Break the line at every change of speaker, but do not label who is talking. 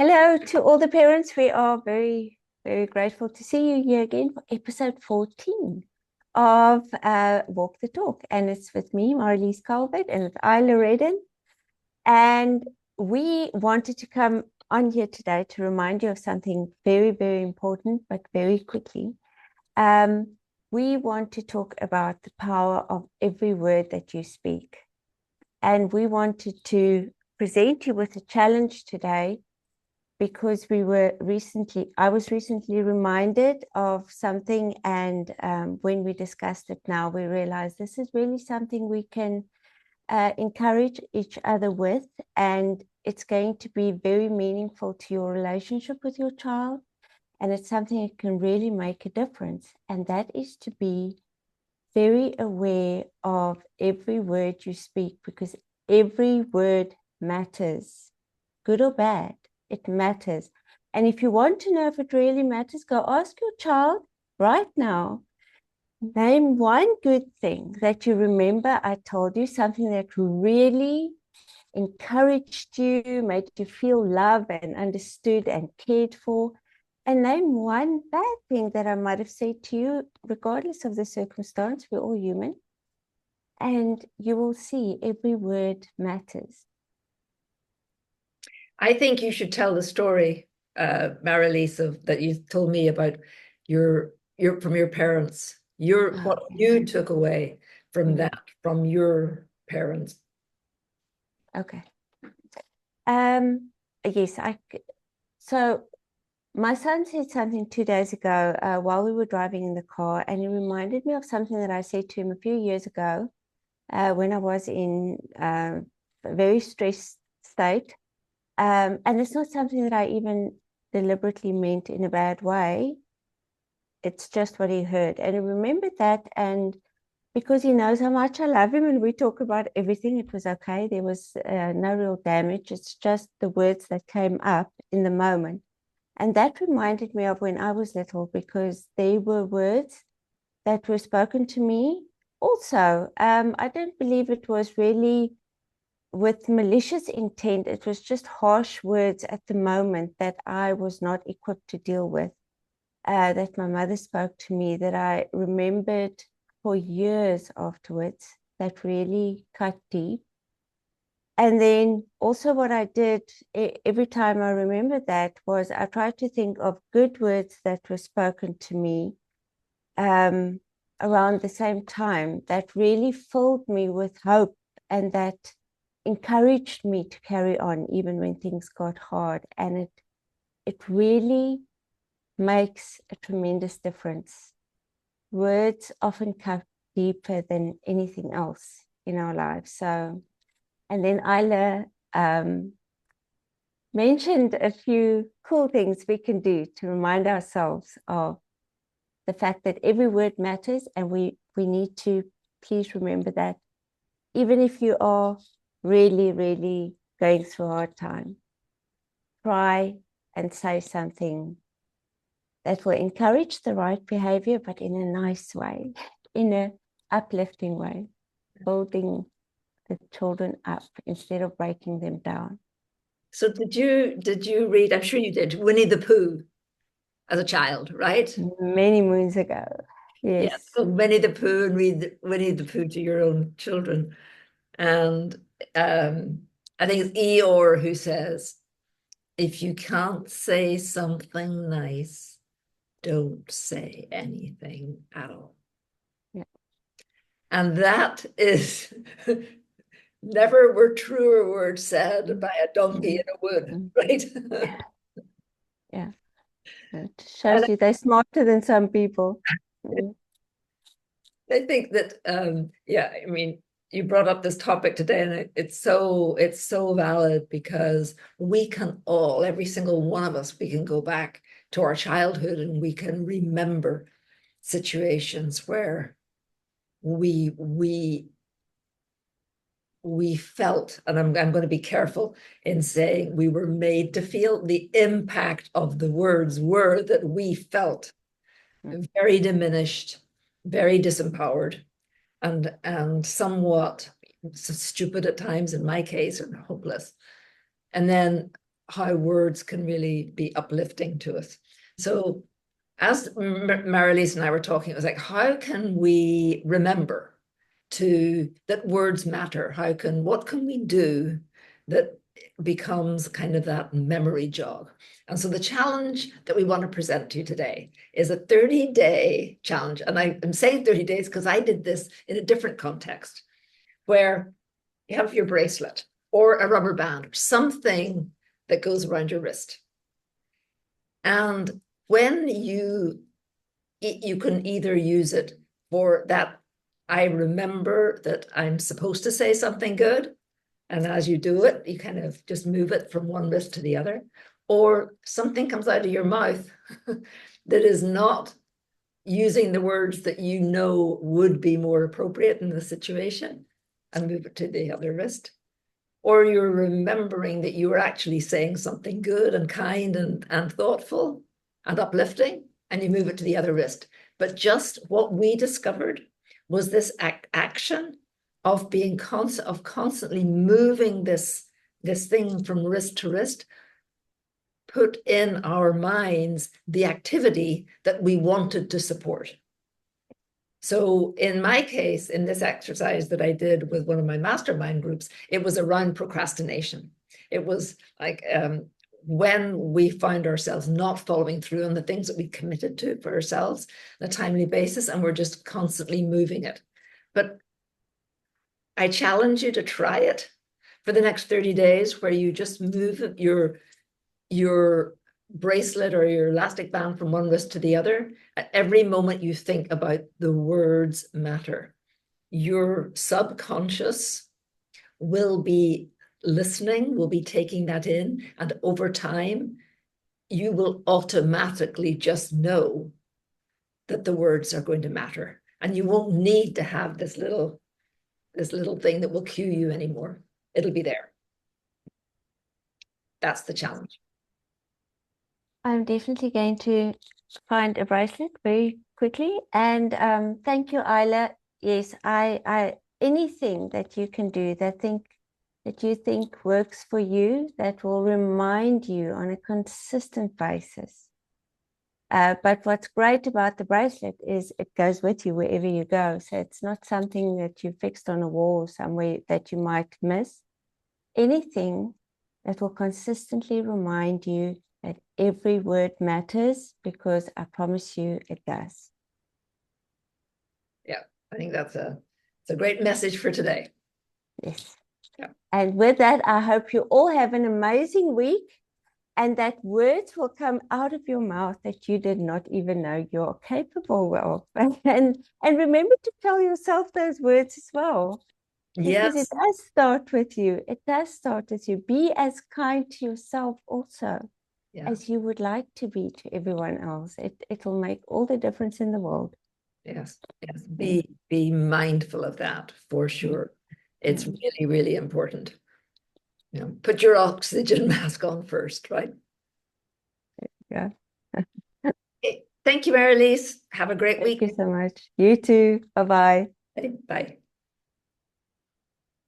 Hello to all the parents. We are very, very grateful to see you here again for episode 14 of Walk the Talk. And it's with me, Marlies Calvert, and with Isla Redden. And we wanted to come on here today to remind you of something very, very important, but very quickly. We want to talk about the power of every word that you speak. And we wanted to present you with a challenge today because I was recently reminded of something, and when we discussed it now, we realized this is really something we can encourage each other with, and it's going to be very meaningful to your relationship with your child, and it's something that can really make a difference, and that is to be very aware of every word you speak, because every word matters, good or bad. It matters. And if you want to know if it really matters, go ask your child right now. Name one good thing that you remember I told you, something that really encouraged you, made you feel loved and understood and cared for. And name one bad thing that I might have said to you, regardless of the circumstance. We're all human. And you will see every word matters.
I think you should tell the story, Marilisa, that you told me about your from your parents, what you took away from that, from your parents.
Okay. Yes, so my son said something 2 days ago while we were driving in the car, and it reminded me of something that I said to him a few years ago when I was in a very stressed state. And it's not something that I even deliberately meant in a bad way. It's just what he heard. And he remembered that. And because he knows how much I love him and we talk about everything, it was okay. There was no real damage. It's just the words that came up in the moment. And that reminded me of when I was little, because they were words that were spoken to me also. I don't believe it was really with malicious intent. It was just harsh words at the moment that I was not equipped to deal with, that my mother spoke to me, that I remembered for years afterwards, that really cut deep. And then also what I did every time I remembered that was I tried to think of good words that were spoken to me around the same time, that really filled me with hope and that encouraged me to carry on even when things got hard. And it really makes a tremendous difference. Words often cut deeper than anything else in our lives. So, and then Isla mentioned a few cool things we can do to remind ourselves of the fact that every word matters, and we need to please remember that even if you are really, really going through a hard time, try and say something that will encourage the right behavior, but in a nice way, in an uplifting way, building the children up instead of breaking them down.
So did you read, I'm sure you did, Winnie the Pooh as a child, right?
Many moons ago.
Yeah,
Yes.
so Winnie the Pooh, and read Winnie the Pooh to your own children. And I think it's Eeyore who says, if you can't say something nice, don't say anything at all.
Yeah.
And that is never were truer words said by a donkey in a wood, right?
Yeah. Yeah. It
And
shows you they're smarter than some people.
I think that yeah, I mean, you brought up this topic today, and it's so valid, because we can all, every single one of us, we can go back to our childhood and we can remember situations where we felt, and I'm going to be careful in saying we were made to feel, the impact of the words were that we felt very diminished, very disempowered, and somewhat stupid at times, in my case, or hopeless. And then how words can really be uplifting to us. So as Marilise and I were talking, it was like, how can we remember that words matter? What can we do that becomes kind of that memory jog? And so the challenge that we want to present to you today is a 30-day challenge. And I'm saying 30 days because I did this in a different context where you have your bracelet or a rubber band or something that goes around your wrist. And when you can either use it for that, I remember that I'm supposed to say something good. And as you do it, you kind of just move it from one wrist to the other. Or something comes out of your mouth that is not using the words that you know would be more appropriate in the situation, and move it to the other wrist. Or you're remembering that you were actually saying something good and kind and thoughtful and uplifting, and you move it to the other wrist. But just what we discovered was this action of being constantly moving this thing from wrist to wrist, put in our minds the activity that we wanted to support. So in my case, in this exercise that I did with one of my mastermind groups, it was around procrastination. It was like when we found ourselves not following through on the things that we committed to for ourselves on a timely basis, and we're just constantly moving it. But I challenge you to try it for the next 30 days, where you just move your bracelet or your elastic band from one wrist to the other. At every moment you think about the words matter. Your subconscious will be listening, will be taking that in, and over time, you will automatically just know that the words are going to matter, and you won't need to have this little thing that will cue you anymore. It'll be there. That's the challenge.
I'm definitely going to find a bracelet very quickly. And thank you, Isla. Yes, I anything that you can do that you think works for you, that will remind you on a consistent basis. But what's great about the bracelet is it goes with you wherever you go. So it's not something that you fixed on a wall somewhere that you might miss. Anything that will consistently remind you that every word matters, because I promise you it does.
Yeah, I think it's a great message for today.
Yes.
Yeah.
And with that, I hope you all have an amazing week, and that words will come out of your mouth that you did not even know you're capable of. And remember to tell yourself those words as well. Because
Yes.
it does start with you. It does start with you. Be as kind to yourself also as you would like to be to everyone else. It'll make all the difference in the world.
Yes. Be mindful of that for sure. It's really, really important. Put your oxygen mask on first, right?
Yeah.
Okay. Thank you, Marilise. Have a great week.
Thank you so much. You too. Bye-bye.
Bye.